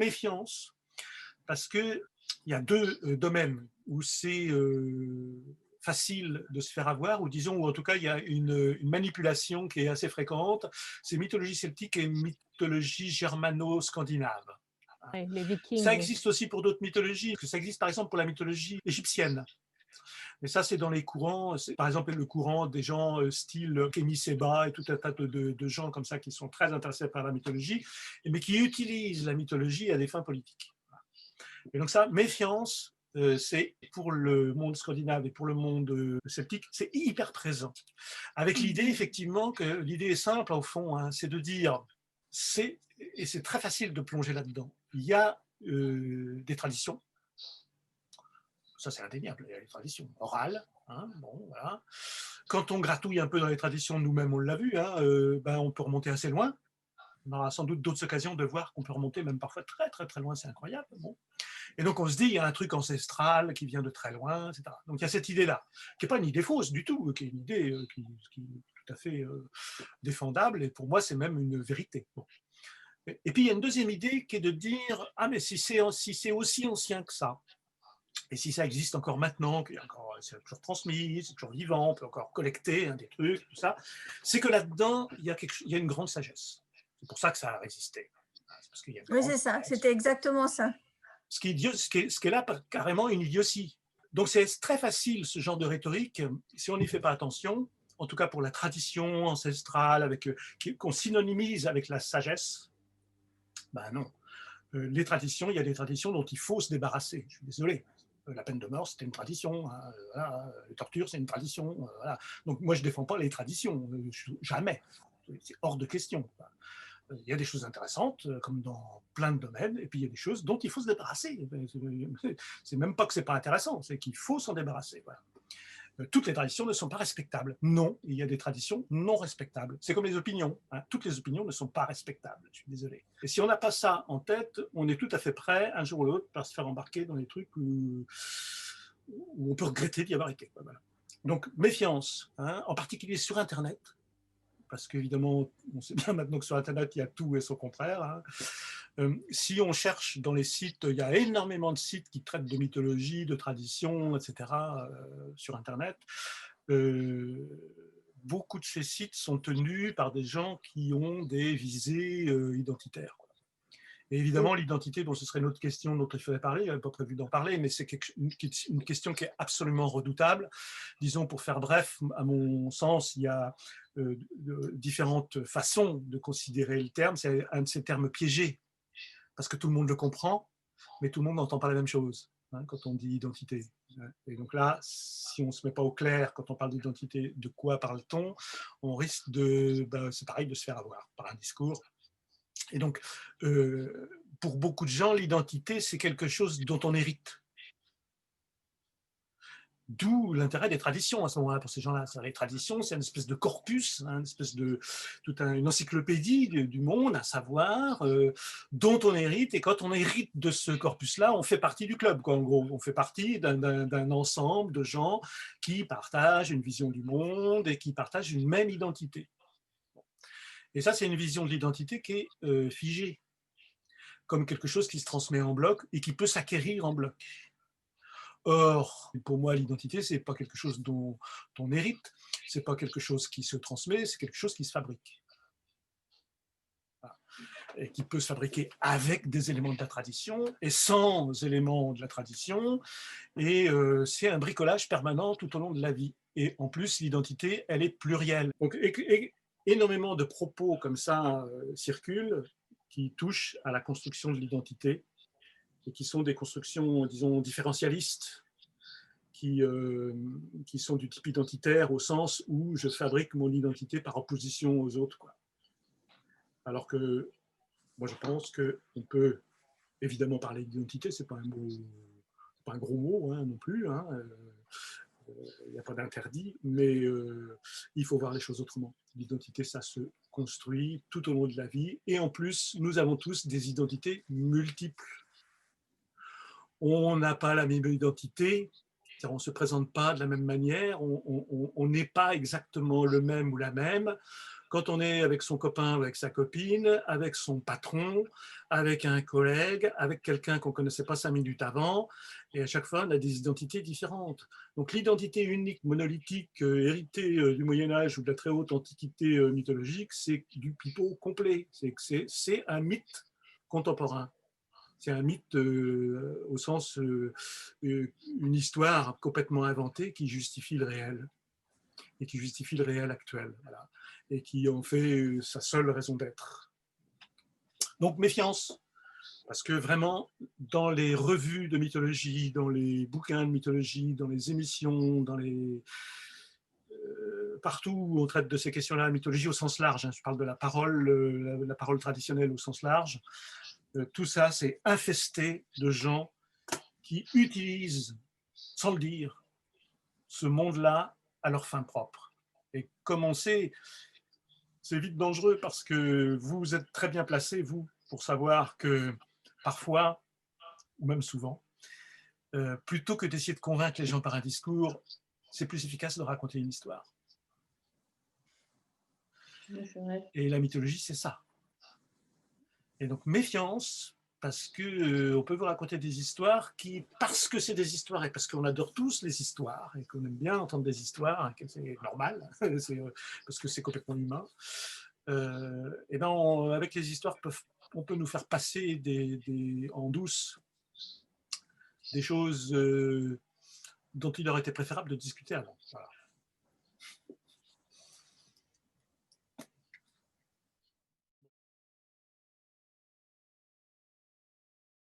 méfiance, parce qu'il y a deux domaines où c'est facile de se faire avoir, ou disons, ou en tout cas, il y a une manipulation qui est assez fréquente, c'est mythologie celtique et mythologie germano-scandinave. Ouais, les Ça Vikings, oui. existe aussi pour d'autres mythologies, parce que ça existe par exemple pour la mythologie égyptienne. Mais ça, c'est dans les courants, par exemple le courant des gens style Kémy Séba et tout un tas de gens comme ça qui sont très intéressés par la mythologie, mais qui utilisent la mythologie à des fins politiques. Et donc ça, méfiance, c'est pour le monde scandinave et pour le monde celtique, c'est hyper présent. Avec l'idée, effectivement, que l'idée est simple au fond, hein, c'est de dire, et c'est très facile de plonger là-dedans, il y a des traditions, ça c'est indéniable, il y a les traditions orales, hein, bon, voilà. Quand on gratouille un peu dans les traditions, nous-mêmes on l'a vu, hein, ben, on peut remonter assez loin. On aura sans doute d'autres occasions de voir qu'on peut remonter même parfois très très très loin, c'est incroyable. Bon. Et donc on se dit, il y a un truc ancestral qui vient de très loin, etc. Donc il y a cette idée-là, qui n'est pas une idée fausse du tout, qui est une idée qui est tout à fait défendable, et pour moi c'est même une vérité. Bon. Et puis il y a une deuxième idée qui est de dire, ah mais si c'est aussi ancien que ça, et si ça existe encore maintenant, c'est toujours transmis, c'est toujours vivant, on peut encore collecter hein, des trucs, tout ça, c'est que là-dedans, il y a une grande sagesse. C'est pour ça que ça a résisté. C'est parce qu'il y a une Oui, grande c'est ça, sagesse. c'était exactement ça. Ce qui est là, carrément une idiotie. Donc c'est très facile, ce genre de rhétorique, si on n'y fait pas attention, en tout cas pour la tradition ancestrale, qu'on synonymise avec la sagesse, ben non. Les traditions, il y a des traditions dont il faut se débarrasser. Je suis désolé. La peine de mort, c'était une tradition. Hein, voilà. Les tortures, c'est une tradition. Voilà. Donc moi, je ne défends pas les traditions. Jamais. C'est hors de question. Il y a des choses intéressantes, comme dans plein de domaines, et puis il y a des choses dont il faut se débarrasser. C'est même pas que c'est pas intéressant, c'est qu'il faut s'en débarrasser. Voilà. Toutes les traditions ne sont pas respectables. Non, il y a des traditions non respectables. C'est comme les opinions. Hein. Toutes les opinions ne sont pas respectables. Je suis désolé. Et si on n'a pas ça en tête, on est tout à fait prêt, un jour ou l'autre, à se faire embarquer dans des trucs où on peut regretter d'y avoir été. Voilà. Donc, méfiance, hein, en particulier sur Internet, parce qu'évidemment, on sait bien maintenant que sur Internet, il y a tout et son contraire. Hein. Si on cherche dans les sites, il y a énormément de sites qui traitent de mythologie, de tradition, etc. Sur Internet. Beaucoup de ces sites sont tenus par des gens qui ont des visées identitaires. Et évidemment, l'identité, dont ce serait une autre question dont il fallait parler, il n'avait pas prévu d'en parler, mais c'est une question qui est absolument redoutable. Disons, pour faire bref, à mon sens, il y a différentes façons de considérer le terme. C'est un de ces termes piégés, parce que tout le monde le comprend, mais tout le monde n'entend pas la même chose hein, quand on dit identité. Et donc là, si on ne se met pas au clair quand on parle d'identité, de quoi parle-t-on, on risque c'est pareil, de se faire avoir par un discours. Et donc, pour beaucoup de gens, l'identité, c'est quelque chose dont on hérite. D'où l'intérêt des traditions à ce moment-là pour ces gens-là. Les traditions, c'est une espèce de corpus, hein, une encyclopédie du monde, un savoir dont on hérite. Et quand on hérite de ce corpus-là, on fait partie du club, quoi, en gros. On fait partie d'un ensemble de gens qui partagent une vision du monde et qui partagent une même identité. Et ça, c'est une vision de l'identité qui est figée, comme quelque chose qui se transmet en bloc et qui peut s'acquérir en bloc. Or, pour moi, l'identité, c'est pas quelque chose dont on hérite, c'est pas quelque chose qui se transmet, c'est quelque chose qui se fabrique. Voilà. Et qui peut se fabriquer avec des éléments de la tradition et sans éléments de la tradition. Et c'est un bricolage permanent tout au long de la vie. Et en plus, l'identité, elle est plurielle. Donc, énormément de propos comme ça circulent qui touchent à la construction de l'identité et qui sont des constructions, disons, différentialistes, qui sont du type identitaire au sens où je fabrique mon identité par opposition aux autres. Quoi. Alors que moi, je pense qu'on peut évidemment parler d'identité, c'est pas un gros mot hein, non plus, hein, il n'y a pas d'interdit, mais il faut voir les choses autrement. L'identité, ça se construit tout au long de la vie, et en plus, nous avons tous des identités multiples. On n'a pas la même identité, on ne se présente pas de la même manière, on n'est pas exactement le même ou la même, quand on est avec son copain ou avec sa copine, avec son patron, avec un collègue, avec quelqu'un qu'on ne connaissait pas 5 minutes avant, et à chaque fois, on a des identités différentes. Donc l'identité unique, monolithique, héritée du Moyen-Âge ou de la très haute antiquité mythologique, c'est du pipeau complet. C'est un mythe contemporain. C'est un mythe au sens une histoire complètement inventée qui justifie le réel et qui justifie le réel actuel, voilà, et qui en fait sa seule raison d'être. Donc méfiance, parce que vraiment, dans les revues de mythologie, dans les bouquins de mythologie, dans les émissions, partout où on traite de ces questions-là, la mythologie au sens large, hein, je parle de la parole, la parole traditionnelle au sens large, tout ça, c'est infesté de gens qui utilisent, sans le dire, ce monde-là à leur fin propre. Et comme on sait, c'est vite dangereux parce que vous êtes très bien placé, vous, pour savoir que parfois, ou même souvent, plutôt que d'essayer de convaincre les gens par un discours, c'est plus efficace de raconter une histoire. Et la mythologie, c'est ça. Et donc, méfiance, parce qu'on peut vous raconter des histoires qui, parce que c'est des histoires et parce qu'on adore tous les histoires et qu'on aime bien entendre des histoires, c'est normal, parce que c'est complètement humain, et ben avec les histoires, on peut nous faire passer en douce des choses dont il aurait été préférable de discuter avant. Voilà.